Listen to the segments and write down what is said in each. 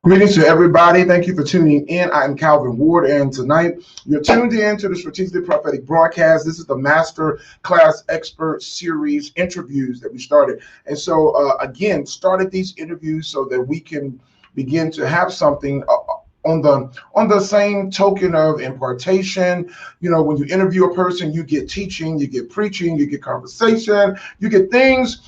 Greetings to everybody. Thank you for tuning in. I'm Calvin Ward, and tonight you're tuned in to the Strategically Prophetic broadcast. This is the Master Class Expert Series interviews that we started. And so, again, started these interviews so that we can begin to have something on the same token of impartation. You know, when you interview a person, you get teaching, you get preaching, you get conversation, you get things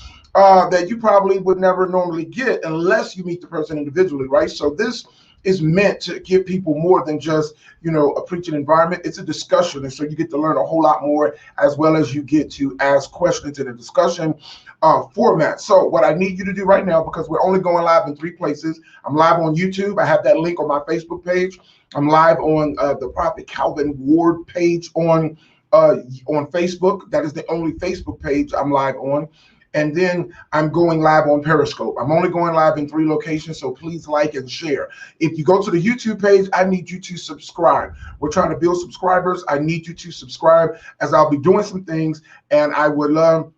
that you probably would never normally get unless you meet the person individually, right? So this is meant to give people more than just, you know, a preaching environment. It's a discussion, and so you get to learn a whole lot more, as well as you get to ask questions in a discussion format. So what I need you to do right now, because we're only going live in 3 places. I'm live on YouTube. I have that link on my Facebook page. I'm live on the Prophet Calvin Ward page on Facebook. That is the only Facebook page I'm live on. And then I'm going live on Periscope. I'm only going live in 3 locations, so please like and share. If you go to the YouTube page, I need you to subscribe. We're trying to build subscribers. I need you to subscribe, as I'll be doing some things, and I would love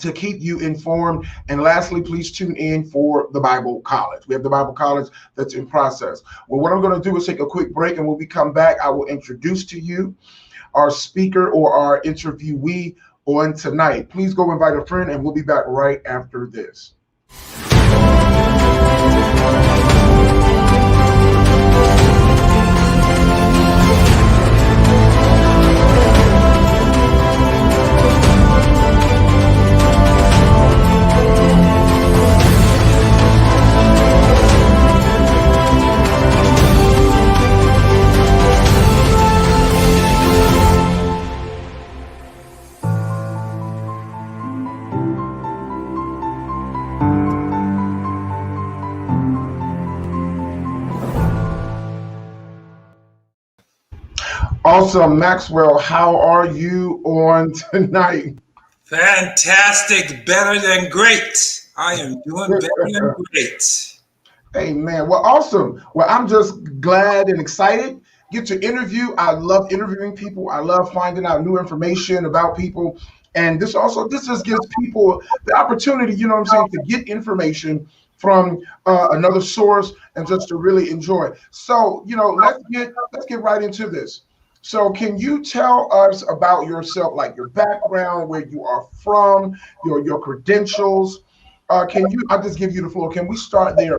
to keep you informed. And lastly, please tune in for the Bible College. We have the Bible College that's in process. Well, what I'm going to do is take a quick break, and when we come back, I will introduce to you our speaker or our interviewee on tonight. Please go invite a friend, and we'll be back right after this. Awesome, Maxwell. How are you on tonight? Fantastic, better than great. I am doing better than great. Amen. Well, awesome. Well, I'm just glad and excited. Get to interview. I love interviewing people. I love finding out new information about people. And this just gives people the opportunity, you know what I'm saying, to get information from another source and just to really enjoy. So, you know, let's get right into this. So can you tell us about yourself, like your background, where you are from, your credentials? I'll just give you the floor. Can we start there?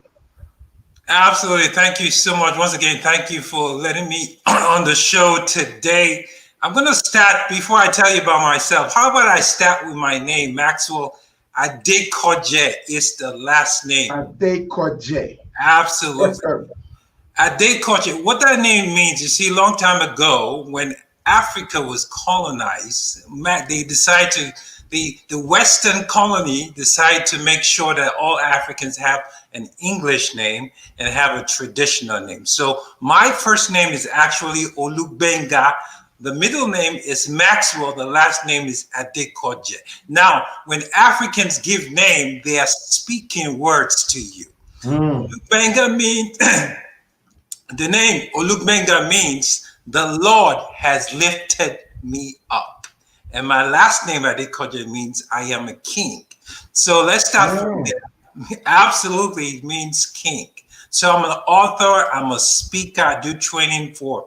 Absolutely. Thank you so much. Once again, thank you for letting me on the show today. I'm going to start, before I tell you about myself, how about I start with my name, Maxwell Adekoje is the last name. Adekoje. Absolutely. Adekoje, what that name means, you see, a long time ago, when Africa was colonized, they decided to, the Western colony decided to make sure that all Africans have an English name and have a traditional name. So my first name is actually Olubenga. The middle name is Maxwell. The last name is Adekoje. Now, when Africans give name, they are speaking words to you. Olubenga means... The name Olubenga means the Lord has lifted me up. And my last name, Adekoje, means I am a king. So let's start from there. Absolutely means king. So I'm an author, I'm a speaker, I do training for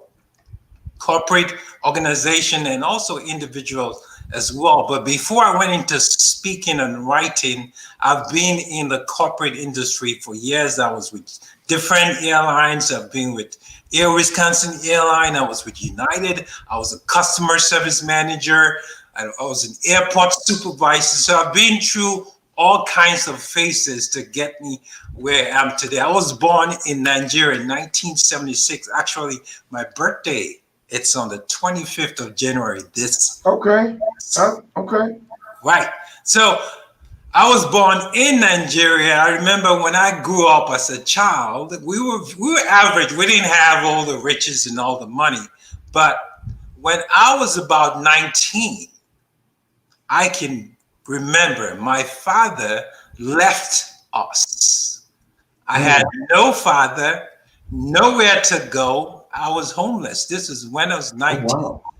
corporate organization and also individuals as well. But before I went into speaking and writing, I've been in the corporate industry for years. I was with different airlines. I've been with Air Wisconsin Airline. I was with United. I was a customer service manager. I was an airport supervisor. So I've been through all kinds of phases to get me where I am today. I was born in Nigeria in 1976. Actually, my birthday, it's on the 25th of January. Okay. Right. So I was born in Nigeria. I remember when I grew up as a child, we were average. We didn't have all the riches and all the money. But when I was about 19, I can remember my father left us. I had no father, nowhere to go. I was homeless. This is when I was 19,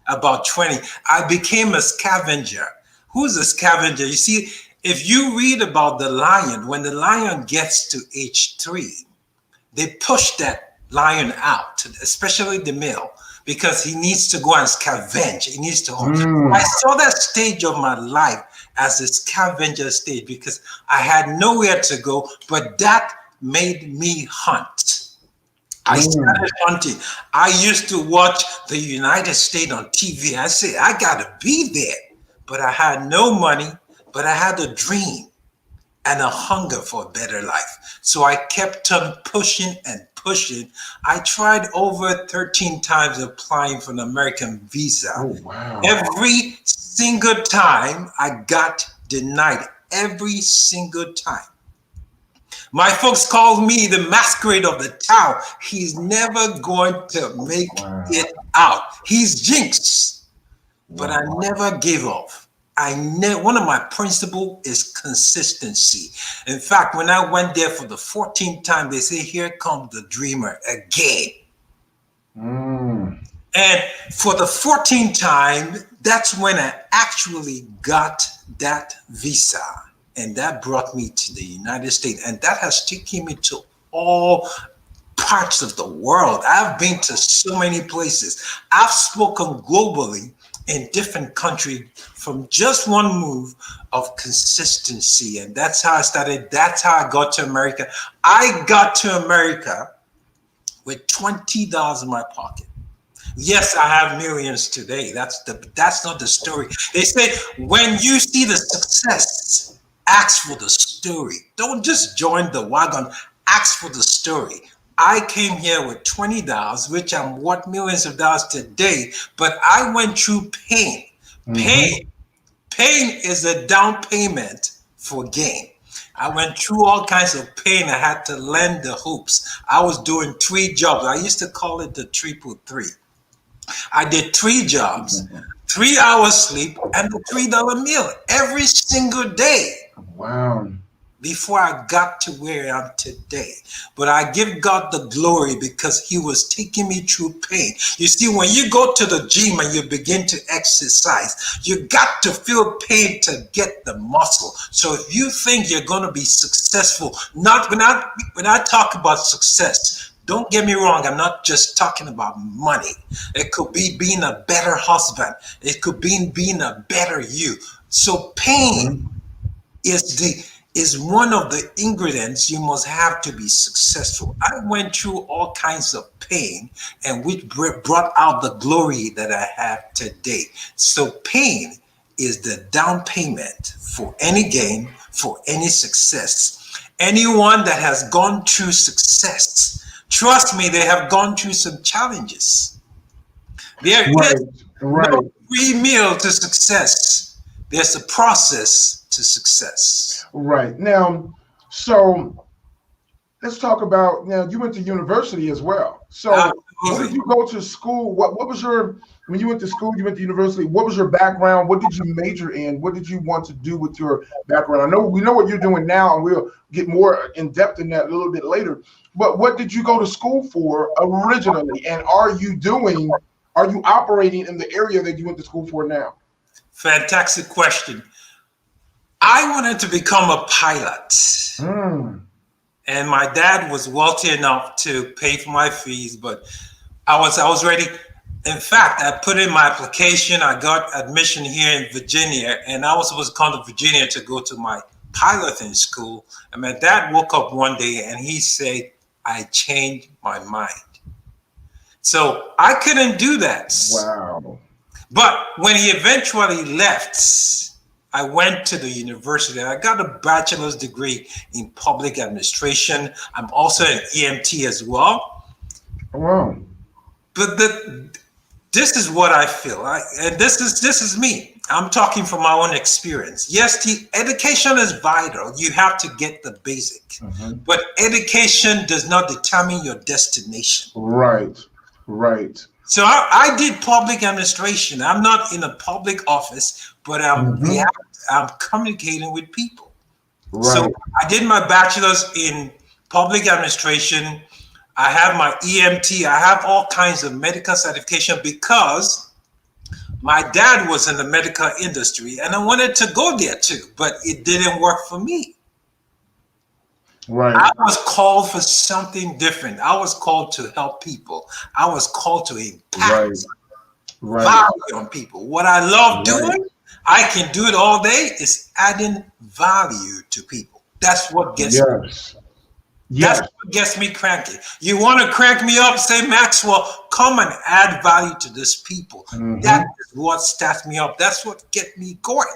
about 20. I became a scavenger. Who's a scavenger? You see, if you read about the lion, when the lion gets to age 3, they push that lion out, especially the male, because he needs to go and scavenge. He needs to hunt. I saw that stage of my life as a scavenger stage because I had nowhere to go, but that made me hunt. I started hunting. I used to watch the United States on TV. I said, I got to be there. But I had no money, but I had a dream and a hunger for a better life. So I kept on pushing and pushing. I tried over 13 times applying for an American visa. Oh, wow. Every single time I got denied. Every single time. My folks called me the masquerade of the town. He's never going to make it out. He's jinxed. But I never gave up. One of my principles is consistency. In fact, when I went there for the 14th time, they say, here comes the dreamer again. And for the 14th time, that's when I actually got that visa. And that brought me to the United States. And that has taken me to all parts of the world. I've been to so many places. I've spoken globally in different countries from just one move of consistency. And that's how I started. That's how I got to America. I got to America with $20 in my pocket. Yes, I have millions today. That's not the story. They say when you see the success, ask for the story. Don't just join the wagon. Ask for the story. I came here with $20, which I'm worth millions of dollars today, but I went through pain. Pain is a down payment for gain. I went through all kinds of pain. I had to learn the hoops. I was doing 3 jobs. I used to call it the 3-3. I did 3 jobs, 3 hours sleep, and a $3 meal every single day. Wow. Before I got to where I am today. But I give God the glory because he was taking me through pain. You see, when you go to the gym and you begin to exercise, you got to feel pain to get the muscle. So if you think you're going to be successful, when I talk about success, don't get me wrong, I'm not just talking about money. It could be being a better husband. It could be being a better you. So pain is one of the ingredients you must have to be successful. I went through all kinds of pain, and which brought out the glory that I have today. So pain is the down payment for any gain, for any success. Anyone that has gone through success, trust me, they have gone through some challenges. There is no free meal to success. There's a process to success. Right. Now, so let's talk about, now you went to university as well. So what did you go to school? What was your, when you went to school, you went to university, what was your background? What did you major in? What did you want to do with your background? I know we know what you're doing now, and we'll get more in depth in that a little bit later. But what did you go to school for originally? And are you operating in the area that you went to school for now? Fantastic question. I wanted to become a pilot. And my dad was wealthy enough to pay for my fees, but I was ready. In fact, I put in my application. I got admission here in Virginia, and I was supposed to come to Virginia to go to my piloting school. And my dad woke up one day and he said, I changed my mind. So I couldn't do that. Wow. But when he eventually left, I went to the university and I got a bachelor's degree in public administration. I'm also an EMT as well. Wow. But this is what I feel. And this is me. I'm talking from my own experience. Yes, the education is vital. You have to get the basic. But education does not determine your destination. Right. Right. So I did public administration. I'm not in a public office, but I'm communicating with people. Right. So I did my bachelor's in public administration. I have my EMT. I have all kinds of medical certification because my dad was in the medical industry and I wanted to go there too, but it didn't work for me. Right. I was called for something different. I was called to help people. I was called to Right. impact Right. value on people. What I love Right. doing, I can do it all day, is adding value to people. That's what gets me. Yes. That's Yes. what gets me cranky. You want to crank me up, say, Maxwell, come and add value to this people. That Hmm. is what starts me up. That's what gets me going.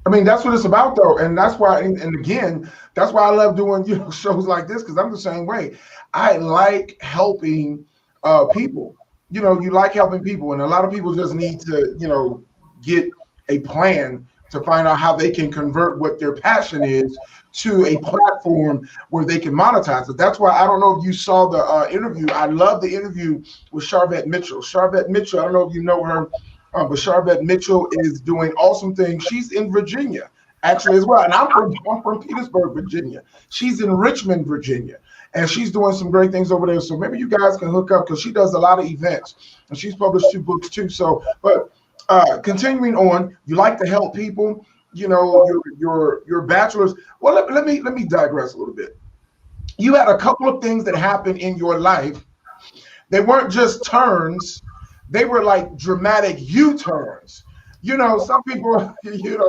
I mean, that's what it's about, though, and that's why. And again, that's why I love doing shows like this, because I'm the same way. I like helping people. You like helping people, and a lot of people just need to get a plan to find out how they can convert what their passion is to a platform where they can monetize it. That's why I don't know if you saw the interview. I love the interview with Charvette Mitchell. Charvette Mitchell, I don't know if you know her. But Charvette Mitchell is doing awesome things. She's in Virginia, actually, as well. And I'm from Petersburg, Virginia. She's in Richmond, Virginia. And she's doing some great things over there. So maybe you guys can hook up, because she does a lot of events. And she's published 2 books too. So, but continuing on, you like to help people, your bachelor's. Well, let me digress a little bit. You had a couple of things that happened in your life. They weren't just turns, they were like dramatic U-turns. Some people,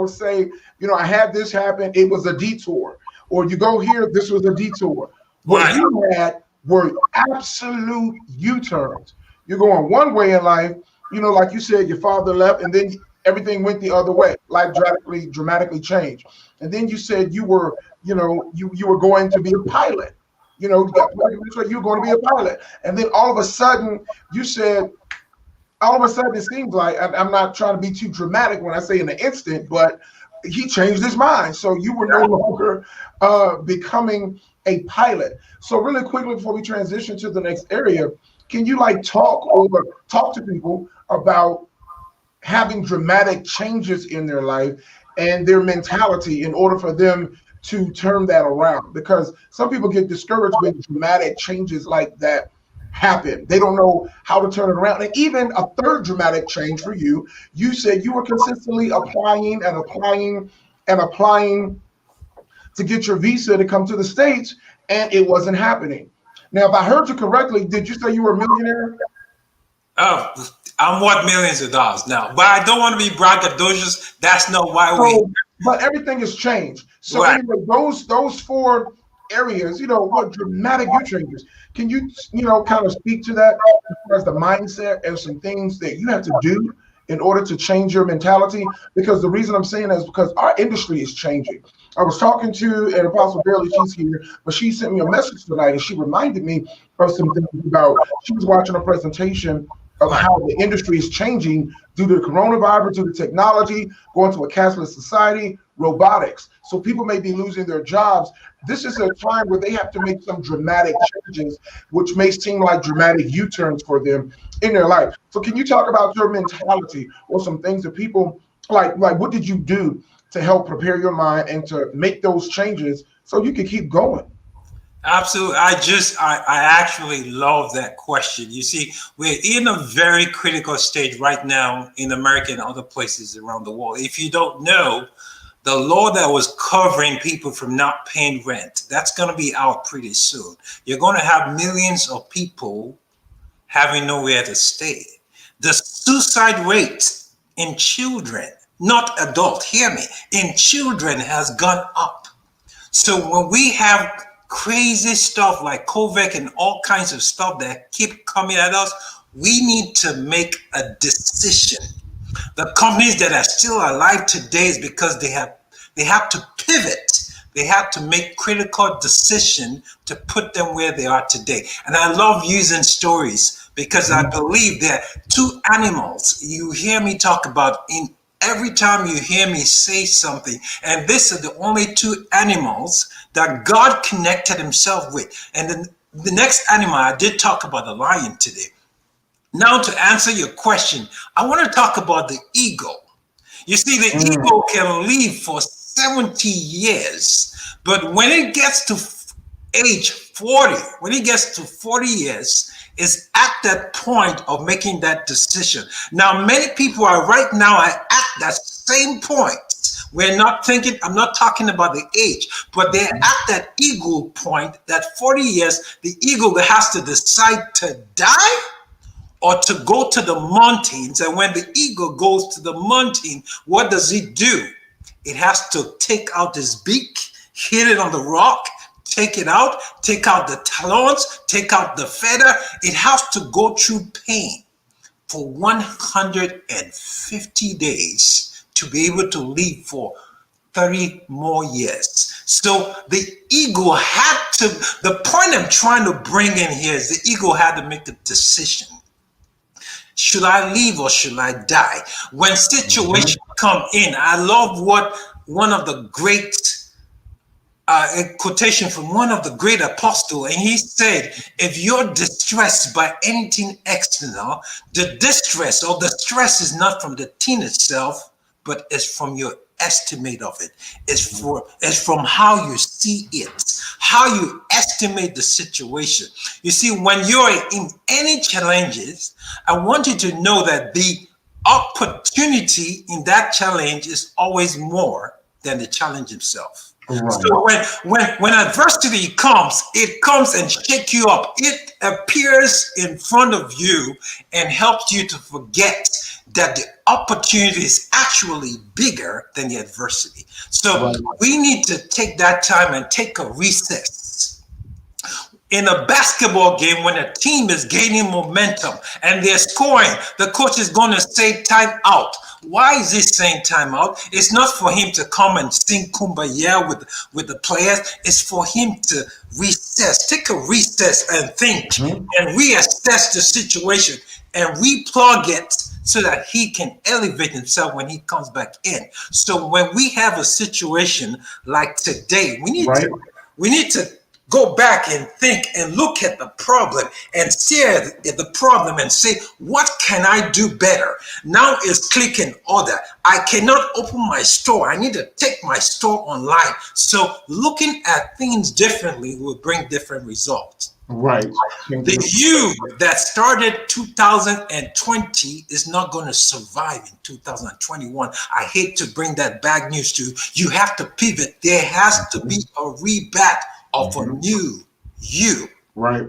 say, I had this happen, it was a detour. Or you go here, this was a detour. What Right. you had were absolute U-turns. You're going one way in life, like you said, your father left, and then everything went the other way. Life dramatically changed. And then you said you were, you were going to be a pilot. You got you were going to be a pilot. And then all of a sudden, you said, it seems like, I'm not trying to be too dramatic when I say in an instant, but he changed his mind. So you were no longer becoming a pilot. So really quickly before we transition to the next area, can you talk to people about having dramatic changes in their life and their mentality in order for them to turn that around? Because some people get discouraged when dramatic changes like that happen. They don't know how to turn it around. And even a third dramatic change for you, you said you were consistently applying and applying and applying to get your visa to come to the States, and it wasn't happening. Now, if I heard you correctly, did you say you were a millionaire? Oh, I'm worth millions of dollars now, but I don't want to be braggadocious. That's not why we. But everything has changed. So Right. anyway, those 4 areas, what dramatic you changes. Can you, kind of speak to that as far as the mindset and some things that you have to do in order to change your mentality? Because the reason I'm saying that is because our industry is changing. I was talking to an Apostle Bailey, she's here, but she sent me a message tonight, and she reminded me of some things about, she was watching a presentation of how the industry is changing due to the coronavirus, due to technology, going to a cashless society, robotics. So people may be losing their jobs. This is a time where they have to make some dramatic changes, which may seem like dramatic U-turns for them in their life. So can you talk about your mentality or some things that people like what did you do to help prepare your mind and to make those changes so you can keep going? Absolutely. I actually love that question. You see, we're in a very critical stage right now in America and other places around the world. If you don't know, the law that was covering people from not paying rent, that's going to be out pretty soon. You're going to have millions of people having nowhere to stay. The suicide rate in children, not adult, hear me, in children has gone up. So when we have crazy stuff like COVID and all kinds of stuff that keep coming at us, we need to make a decision. The companies that are still alive today is because they have to pivot. They have to make critical decision to put them where they are today. And I love using stories because I believe there are 2 animals you hear me talk about in every time you hear me say something. And this is the only 2 animals that God connected himself with. And then the next animal, I did talk about the lion today. Now to answer your question, I want to talk about the eagle. You see, the eagle can live for 70 years, but when it gets to age 40, when it gets to 40 years, is at that point of making that decision. Now, many people are right now at that same point We're not thinking, I'm not talking about the age, but they're at that eagle point, that 40 years, the eagle has to decide to die or to go to the mountains. And when the eagle goes to the mountain, what does it do? It has to take out its beak, hit it on the rock, take it out, take out the talons, take out the feather. It has to go through pain for 150 days to be able to live for 30 more years. So the eagle had to, the point I'm trying to bring in here is the eagle had to make a decision. Should I live or should I die? When situations come in, I love what one of the great a quotation from one of the great apostles, and he said, if you're distressed by anything external, the distress or the stress is not from the thing itself, but it's from your estimate of it. It's from how you see it, how you estimate the situation. You see, when you're in any challenges, I want you to know that the opportunity in that challenge is always more than the challenge itself. Right. So when adversity comes, it comes and shake you up. It appears in front of you and helps you to forget that the opportunity is actually bigger than the adversity. So we need to take that time and take a recess. In a basketball game, when a team is gaining momentum and they're scoring, the coach is going to say time out. Why is he saying time out? It's not for him to come and sing kumbaya with the players. It's for him to recess, take a recess and think and reassess the situation and replug it so that he can elevate himself when he comes back in. So when we have a situation like today, we need to go back and think and look at the problem and stare at the problem and say, what can I do better? Now it's click in order. I cannot open my store. I need to take my store online. So looking at things differently will bring different results. Right. The you that started 2020 is not going to survive in 2021. I hate to bring that bad news to you. You have to pivot. There has to be a rebat of a new you. Right.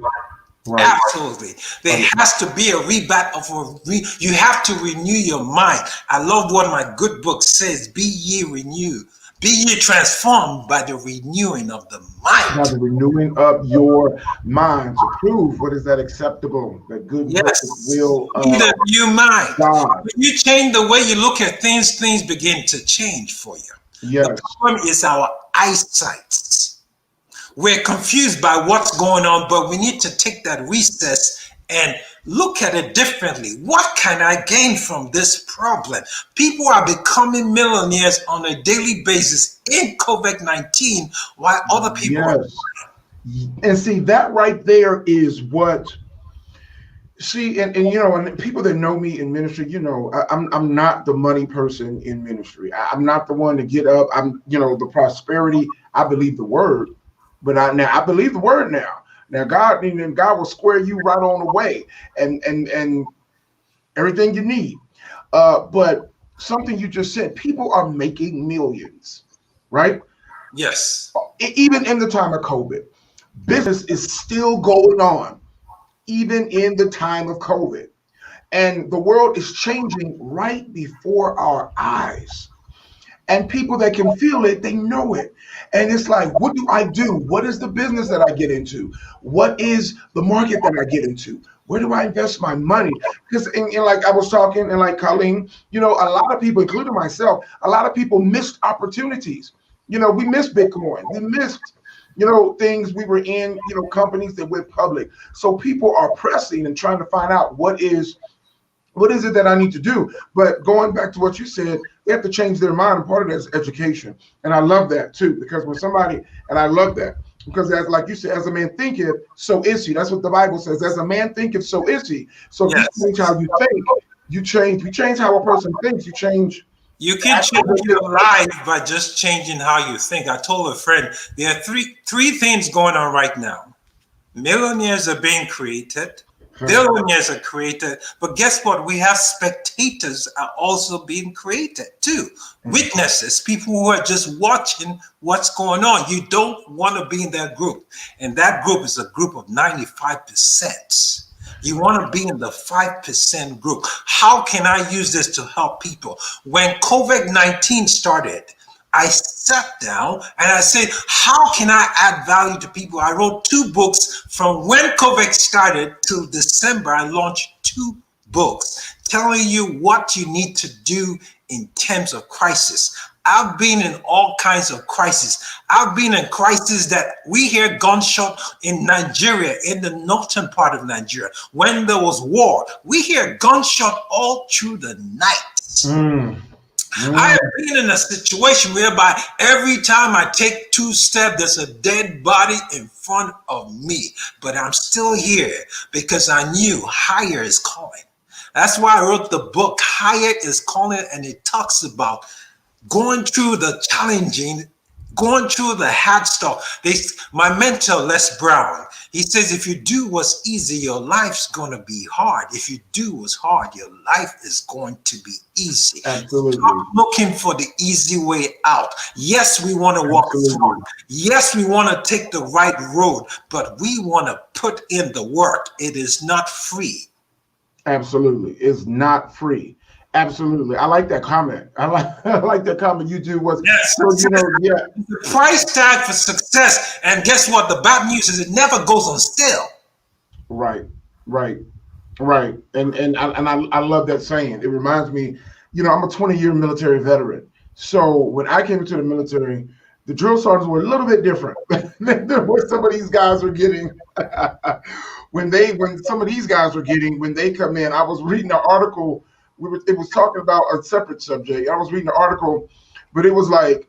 Absolutely. There has to be a rebat of you have to renew your mind. I love what my good book says, be ye renewed. Be ye transformed by the renewing of the mind. By the renewing of your mind to prove what is that acceptable, that good will of the new mind. God. When you change the way you look at things, things begin to change for you. Yes. The problem is our eyesight. We're confused by what's going on, but we need to take that recess and look at it differently. What can I gain from this problem? People are becoming millionaires on a daily basis in COVID-19 while other people are. And see, that right there is what, and you know, and people that know me in ministry, you know, I'm not the money person in ministry. I'm not the one to get up. I'm, you know, the prosperity. I believe the word. But I believe the word now. Now God will square you right on the way and everything you need. But something you just said, people are making millions, right? Yes. Even in the time of COVID, business is still going on, even in the time of COVID. And the world is changing right before our eyes. And people that can feel it, they know it. And it's like, what do I do? What is the business that I get into? What is the market that I get into? Where do I invest my money? Because like I was talking, and like Colleen, you know, a lot of people, including myself, a lot of people missed opportunities. You know, we missed Bitcoin. We missed, you know, things we were in, you know, companies that went public. So people are pressing and trying to find out what is it that I need to do? But going back to what you said, they have to change their mind. And part of that is education. And I love that too, because when somebody, and I love that, because as like you said, as a man thinketh, so is he. That's what the Bible says. As a man thinketh, so is he. So if you change how you think, you change how a person thinks, you change. You can change your life by just changing how you think. I told a friend, there are three things going on right now. Millionaires are being created. Billionaires are created, but guess what? We have spectators are also being created too. Witnesses, people who are just watching what's going on. You don't want to be in that group. And that group is a group of 95%. You want to be in the 5% group. How can I use this to help people? When COVID-19 started, I sat down and I said, how can I add value to people? I wrote 2 books from when COVID started till December. I launched 2 books telling you what you need to do in terms of crisis. I've been in all kinds of crises. I've been in crises that we hear gunshot in Nigeria, in the northern part of Nigeria. When there was war, we hear gunshot all through the night. I have been in a situation whereby every time I take 2 steps, there's a dead body in front of me. But I'm still here because I knew higher is calling. That's why I wrote the book, Higher is Calling, and it talks about going through the challenging, going through the hard stuff. My mentor, Les Brown, he says, if you do what's easy, your life's going to be hard. If you do what's hard, your life is going to be easy. Absolutely. Stop looking for the easy way out. Yes, we want to walk through. Yes, we want to take the right road, but we want to put in the work. It is not free. Absolutely. It's not free. Absolutely. I like that comment. I like that comment. You do what's the price tag for success. And guess what? The bad news is it never goes on sale. Right. And I love that saying. It reminds me, I'm a 20-year military veteran. So when I came into the military, the drill sergeants were a little bit different than what some of these guys are getting. when some of these guys were getting, when they come in, I was reading an article. It was talking about a separate subject. I was reading an article, but it was like,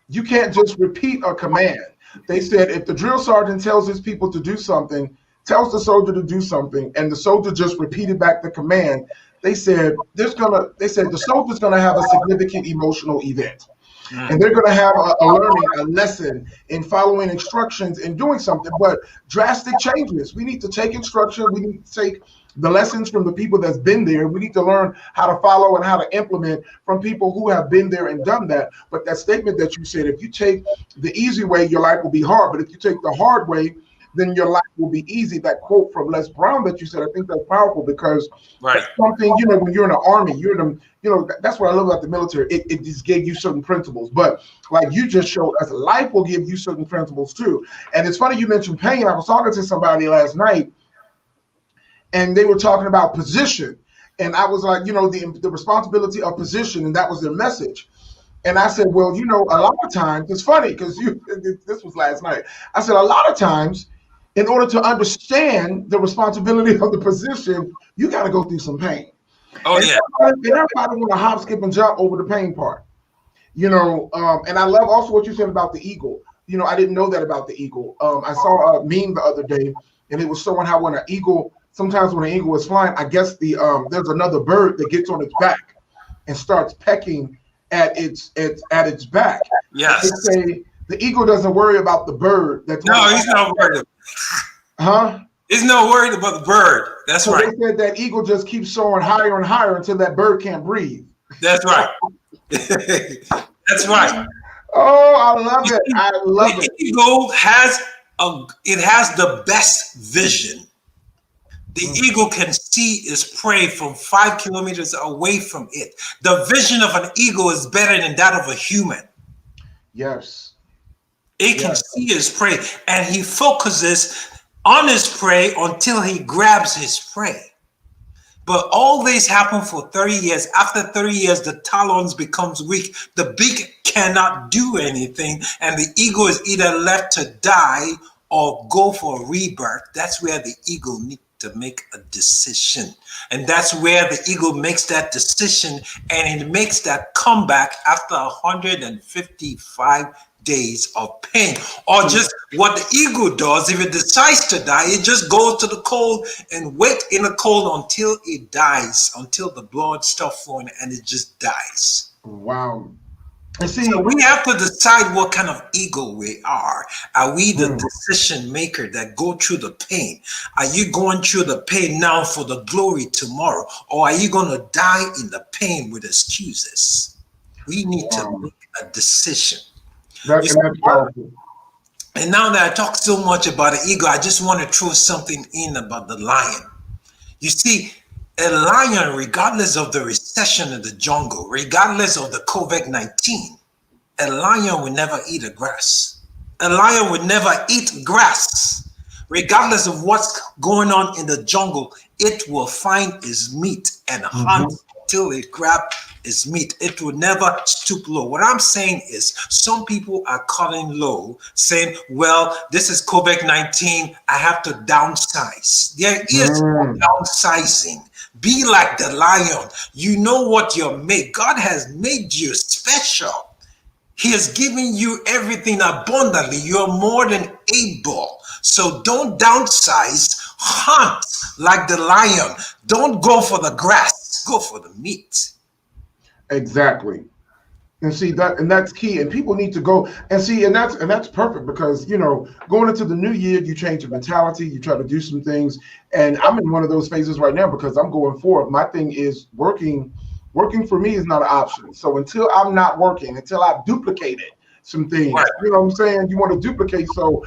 you can't just repeat a command. They said if the drill sergeant tells his people to do something, tells the soldier to do something, and the soldier just repeated back the command, they said the soldier's gonna have a significant emotional event. And they're going to have a lesson in following instructions and doing something, but drastic changes. We need to take instruction. We need to take the lessons from the people that's been there. We need to learn how to follow and how to implement from people who have been there and done that. But that statement that you said, if you take the easy way, your life will be hard. But if you take the hard way, then your life will be easy. That quote from Les Brown that you said, I think that's powerful because that's something, when you're in the army, that's what I love about the military. It just gave you certain principles. But like you just showed us, life will give you certain principles too. And it's funny you mentioned pain. I was talking to somebody last night and they were talking about position. And I was like, the responsibility of position, and that was their message. And I said, well, a lot of times, it's funny because this was last night. I said, a lot of times, in order to understand the responsibility of the position, you got to go through some pain. Oh, yeah. Everybody want to hop, skip, and jump over the pain part. And I love also what you said about the eagle. I didn't know that about the eagle. I saw a meme the other day, and it was showing how sometimes when an eagle is flying, I guess there's another bird that gets on its back and starts pecking at its back. Yes. They say the eagle doesn't worry about the bird. He's not worried. Huh? He's not worried about the bird. That's right. They said that eagle just keeps soaring higher and higher until that bird can't breathe. That's right. That's right. Oh, I love it. I love it. The eagle has the best vision. The eagle can see its prey from 5 kilometers away from it. The vision of an eagle is better than that of a human. Yes. It can see his prey, and he focuses on his prey until he grabs his prey. But all this happened for 30 years. After 30 years, the talons becomes weak. The beak cannot do anything, and the eagle is either left to die or go for a rebirth. That's where the eagle needs to make a decision. And that's where the eagle makes that decision, and it makes that comeback after 155 days of pain. Or just what the eagle does, if it decides to die, it just goes to the cold and wait in the cold until it dies, until the blood stops flowing, and it just dies. Wow. And see, so we have to decide what kind of ego we are. Are we the decision maker that go through the pain? Are you going through the pain now for the glory tomorrow? Or are you going to die in the pain with excuses? We need to make a decision. that's powerful. And now that I talk so much about the ego, I just want to throw something in about the lion. You see, a lion, regardless of the recession in the jungle, regardless of the COVID-19, a lion will never eat a grass. A lion will never eat grass. Regardless of what's going on in the jungle, it will find its meat and hunt until it grabs its meat. It will never stoop low. What I'm saying is some people are cutting low, saying, well, this is COVID-19. I have to downsize. There is no downsizing. Be like the lion. You know what you're made. God has made you special. He has given you everything abundantly. You're more than able. So don't downsize. Hunt like the lion. Don't go for the grass. Go for the meat. Exactly. And see that, and that's key. And people need to go and see, and that's perfect because going into the new year, you change your mentality, you try to do some things. And I'm in one of those phases right now because I'm going forward. My thing is working for me is not an option. So until I'm not working, until I've duplicated some things, you know what I'm saying? You want to duplicate so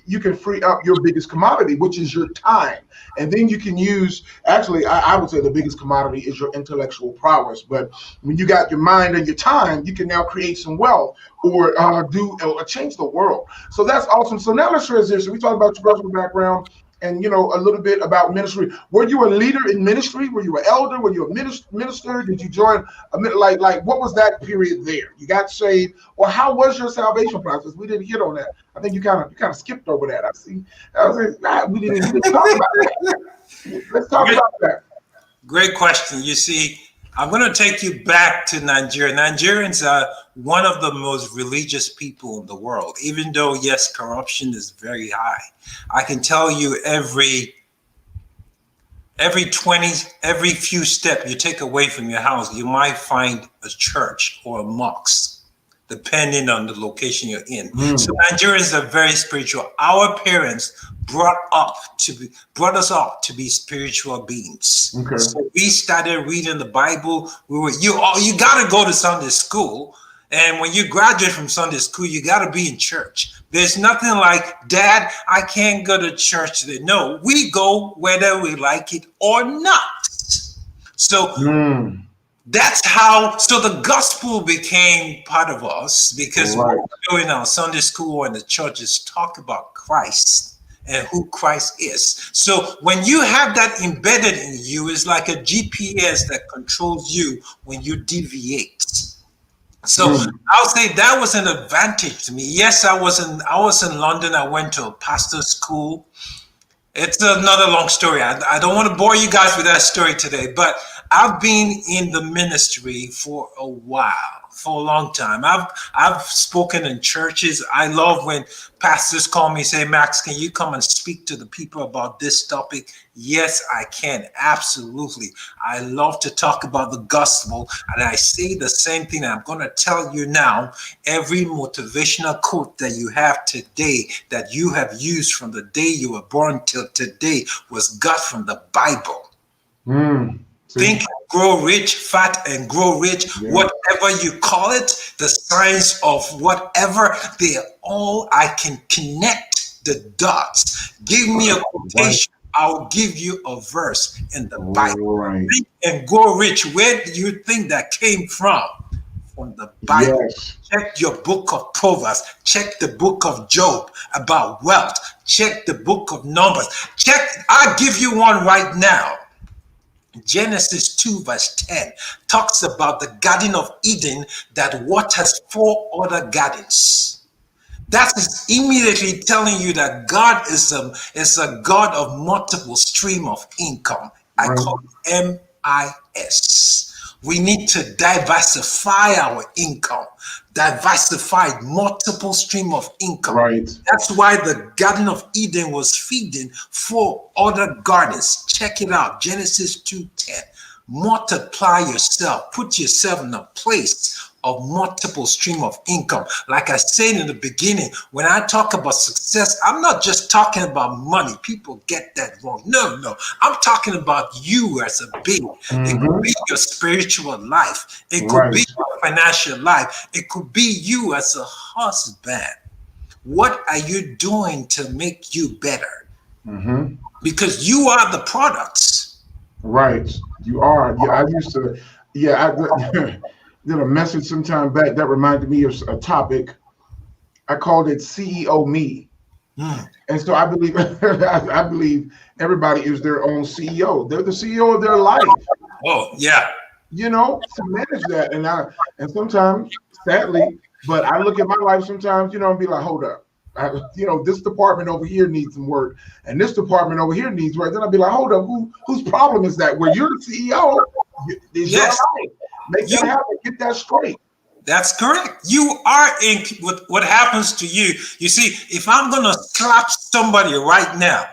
you can free up your biggest commodity, which is your time. And then you can use, actually, I would say the biggest commodity is your intellectual prowess. But when you got your mind and your time, you can now create some wealth or change the world. So that's awesome. So now let's transition. We talked about your personal background and a little bit about ministry. Were you a leader in ministry? Were you an elder? Were you a minister? Did you join like what was that period there? You got saved, or how was your salvation process? We didn't hit on that. I think you kind of skipped over that. We didn't talk about that. Let's talk about that. Great question. You see, I'm going to take you back to Nigeria. Nigerians are one of the most religious people in the world, even though, yes, corruption is very high. I can tell you every few steps you take away from your house, you might find a church or a mosque, depending on the location you're in. So Nigerians are very spiritual. Our parents brought us up to be spiritual beings. Okay. So we started reading the Bible. You got to go to Sunday school. And when you graduate from Sunday school, you got to be in church. There's nothing like, Dad, I can't go to church today. No, we go whether we like it or not. So that's how, so the gospel became part of us because what we're doing our Sunday school and the churches talk about Christ and who Christ is. So when you have that embedded in you, it's like a GPS that controls you when you deviate. So I'll say that was an advantage to me. Yes, I was in London. I went to a pastor's school. It's another long story. I don't want to bore you guys with that story today, but I've been in the ministry for a while, for a long time. I've spoken in churches. I love when pastors call me and say, Max, can you come and speak to the people about this topic? Yes, I can. Absolutely. I love to talk about the gospel. And I say the same thing I'm going to tell you now. Every motivational quote that you have today, that you have used from the day you were born till today, was got from the Bible. Think, grow rich, fat and grow rich, whatever you call it, the science of whatever, they all, I can connect the dots. Give me a quotation, I'll give you a verse in the Bible. Think and grow rich, where do you think that came from? From the Bible. Check your book of Proverbs, check the book of Job about wealth, check the book of Numbers, I'll give you one right now. Genesis 2 verse 10 talks about the Garden of Eden that waters 4 other gardens. That is immediately telling you that God is a God of multiple stream of income. I call it MIS. We need to diversify our income, diversified multiple stream of income. That's why the Garden of Eden was feeding 4 other gardens. Check it out, Genesis 2:10. Multiply yourself, put yourself in a place of multiple stream of income. Like I said in the beginning, when I talk about success, I'm not just talking about money. People get that wrong. No. I'm talking about you as a being. It could be your spiritual life. It could be your financial life. It could be you as a husband. What are you doing to make you better? Because you are the products. Right. You are. Yeah, I used to, I did a message sometime back that reminded me of a topic. I called it CEO Me. And so I believe I believe everybody is their own CEO. They're the CEO of their life. Oh, yeah. You know, to manage that. And sometimes, sadly, but I look at my life sometimes, you know, and be like, hold up. This department over here needs some work, and this department over here needs work. Then I'll be like, hold up, whose problem is that? Where you're the CEO, is your life. Make that happen. Get that straight. That's correct. You are in with what happens to you. You see, if I'm going to slap somebody right now,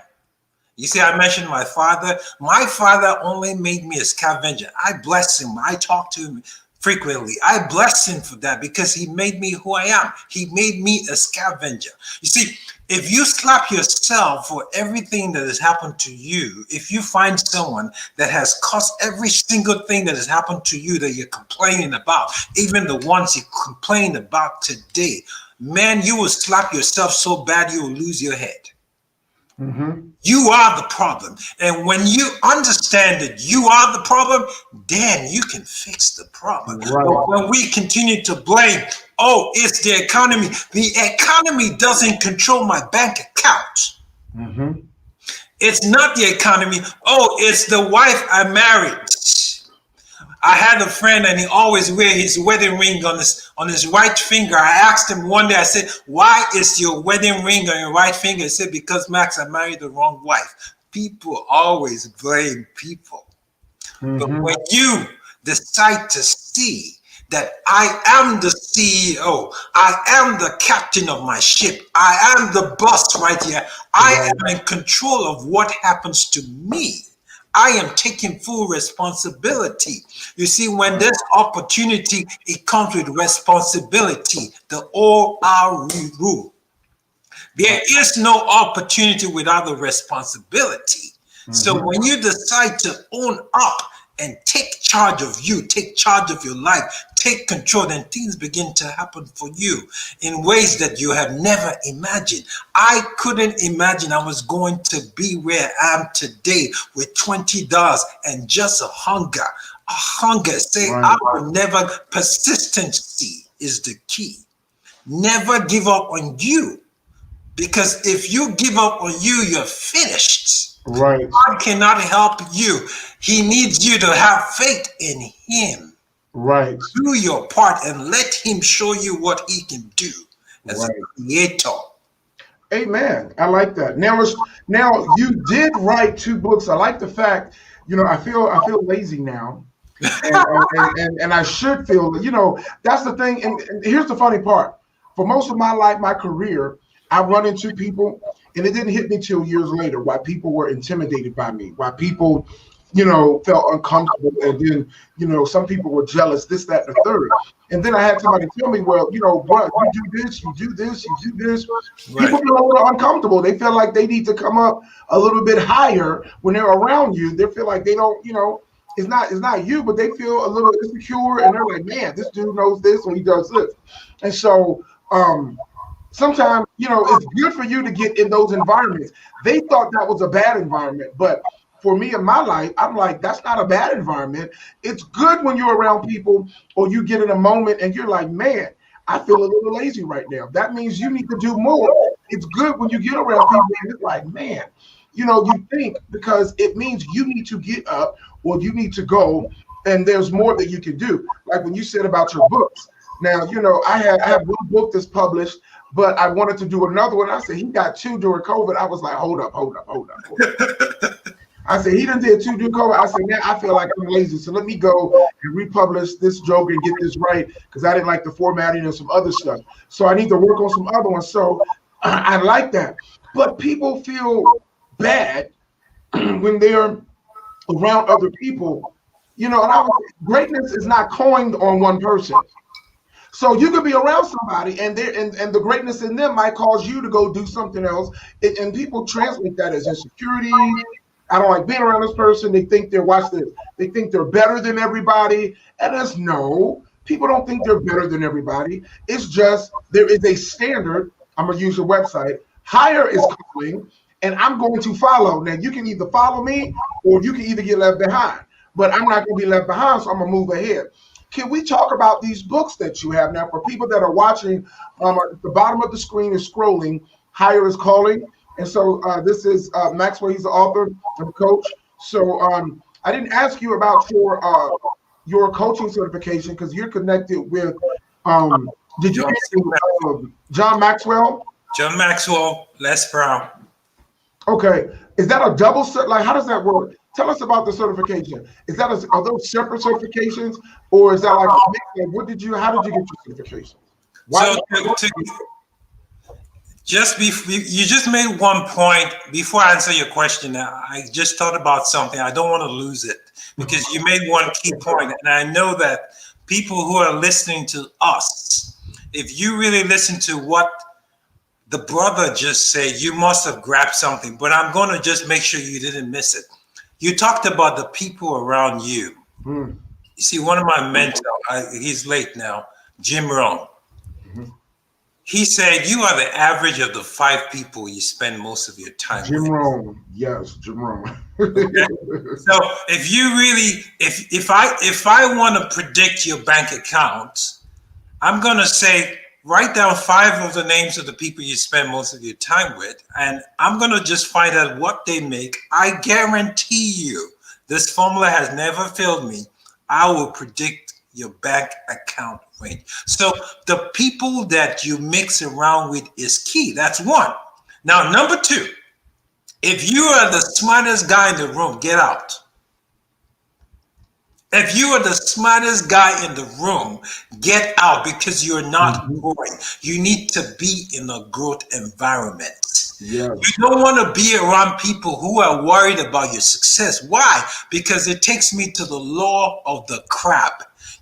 you see, I mentioned my father. My father only made me a scavenger. I bless him. I talk to him frequently. I bless him for that because he made me who I am. He made me a scavenger. You see, if you slap yourself for everything that has happened to you, if you find someone that has caused every single thing that has happened to you that you're complaining about, even the ones you complain about today, man, you will slap yourself so bad you will lose your head. You are the problem. And when you understand that you are the problem, then you can fix the problem. But when we continue to blame, oh, it's the economy. The economy doesn't control my bank account. It's not the economy. Oh, it's the wife I married. I had a friend and he always wear his wedding ring on his right finger. I asked him one day, I said, why is your wedding ring on your right finger? He said, because Max, I married the wrong wife. People always blame people. But when you decide to see that I am the CEO, I am the captain of my ship, I am the boss right here, I am in control of what happens to me. I am taking full responsibility. You see, when there's opportunity, it comes with responsibility, the OR rule. There is no opportunity without the responsibility. So when you decide to own up and take charge of you, take charge of your life, take control, then things begin to happen for you in ways that you have never imagined. I couldn't imagine I was going to be where I am today with $20 and just a hunger. Say, I will never, persistency is the key. Never give up on you. Because if you give up on you, you're finished. God cannot help you. He needs you to have faith in him. Do your part and let him show you what he can do as a creator. Amen. I like that. Now you did write 2 books. I like the fact, I feel lazy now. and I should feel, that's the thing. And here's the funny part. For most of my life, my career, I run into people, and it didn't hit me till years later why people were intimidated by me, why people, felt uncomfortable. And then, some people were jealous, this, that, and the third. And then I had somebody tell me, well, bro, you do this, you do this, you do this. People feel a little uncomfortable. They feel like they need to come up a little bit higher when they're around you. They feel like they don't, it's not you, but they feel a little insecure. And they're like, man, this dude knows this and he does this. And so, sometimes, it's good for you to get in those environments. They thought that was a bad environment, but for me in my life, I'm like, that's not a bad environment. It's good when you're around people or you get in a moment and you're like, man, I feel a little lazy right now. That means you need to do more. It's good when you get around people and it's like, man, you think, because it means you need to get up or you need to go and there's more that you can do. Like when you said about your books. Now, I have one book that's published, but I wanted to do another one. I said, he got 2 during COVID. I was like, hold up. I said, he done did 2 during COVID. I said, man, I feel like I'm lazy. So let me go and republish this joke and get this right, because I didn't like the formatting and some other stuff. So I need to work on some other ones. So I like that. But people feel bad when they're around other people. And greatness is not coined on one person. So you could be around somebody, and the greatness in them might cause you to go do something else. And people translate that as insecurity. I don't like being around this person. They think they're, watch this, they think they're better than everybody. And it's no, people don't think they're better than everybody. It's just there is a standard. I'm going to use your website. Higher is calling, and I'm going to follow. Now, you can either follow me or you can either get left behind. But I'm not going to be left behind, so I'm going to move ahead. Can we talk about these books that you have now for people that are watching? At the bottom of the screen is scrolling. Higher is calling. And so this is Maxwell. He's the author and coach. So I didn't ask you about your coaching certification because you're connected with, did you John Maxwell? John Maxwell, Les Brown. Okay. Is that a double cert? Like, how does that work? Tell us about the certification. Are those separate certifications, or is that like a mix? How did you get your certification? You just made one point. Before I answer your question, I just thought about something. I don't want to lose it because you made one key point, and I know that people who are listening to us, if you really listen to what the brother just said, you must have grabbed something, but I'm going to just make sure you didn't miss it. You talked about the people around you. You see, one of my mentors, he's late now, Jim Rohn. He said, you are the average of the 5 people you spend most of your time with. Jim Rohn, yes, Jim Rohn. Okay? So if you really, if I want to predict your bank account, I'm going to say, write down 5 of the names of the people you spend most of your time with, and I'm going to just find out what they make. I guarantee you, this formula has never failed me. I will predict your bank account range. So the people that you mix around with is key. That's one. Now, number 2, if you are the smartest guy in the room, get out. If you are the smartest guy in the room, get out because you're not growing. You need to be in a growth environment. Yes. You don't want to be around people who are worried about your success. Why? Because it takes me to the law of the crab.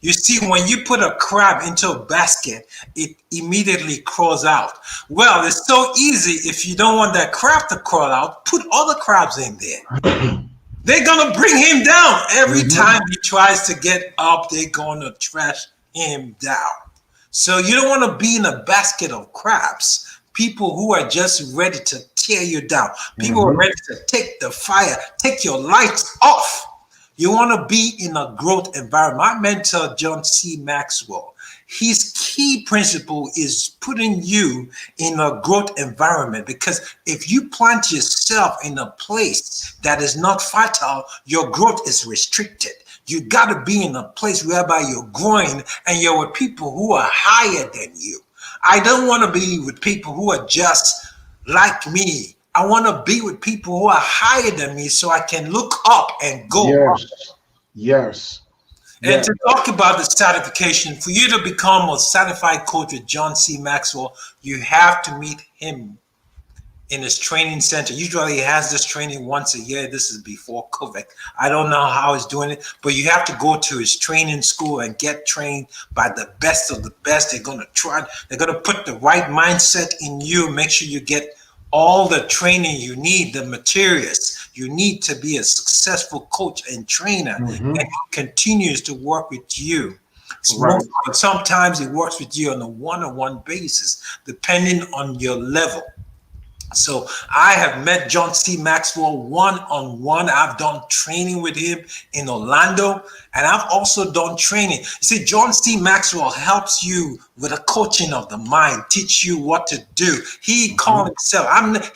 You see, when you put a crab into a basket, it immediately crawls out. Well, it's so easy. If you don't want that crab to crawl out, put other crabs in there. They're going to bring him down. Every time he tries to get up, they're going to trash him down. So you don't want to be in a basket of crabs. People who are just ready to tear you down. People who are ready to take the fire, take your lights off. You want to be in a growth environment. My mentor, John C. Maxwell, his key principle is putting you in a growth environment, because if you plant yourself in a place that is not fertile, your growth is restricted. You got to be in a place whereby you're growing and you're with people who are higher than you. I don't want to be with people who are just like me. I want to be with people who are higher than me so I can look up and go up. Yes. And to talk about the certification, for you to become a certified coach with John C. Maxwell, you have to meet him in his training center. Usually he has this training once a year. This is before COVID. I don't know how he's doing it, but you have to go to his training school and get trained by the best of the best. They're going to put the right mindset in you, make sure you get all the training you need, the materials you need to be a successful coach and trainer, and he continues to work with you. Right. Sometimes he works with you on a one-on-one basis, depending on your level. So I have met John C. Maxwell one-on-one. I've done training with him in Orlando, and I've also done training. You see, John C. Maxwell helps you with a coaching of the mind, teach you what to do. He called himself,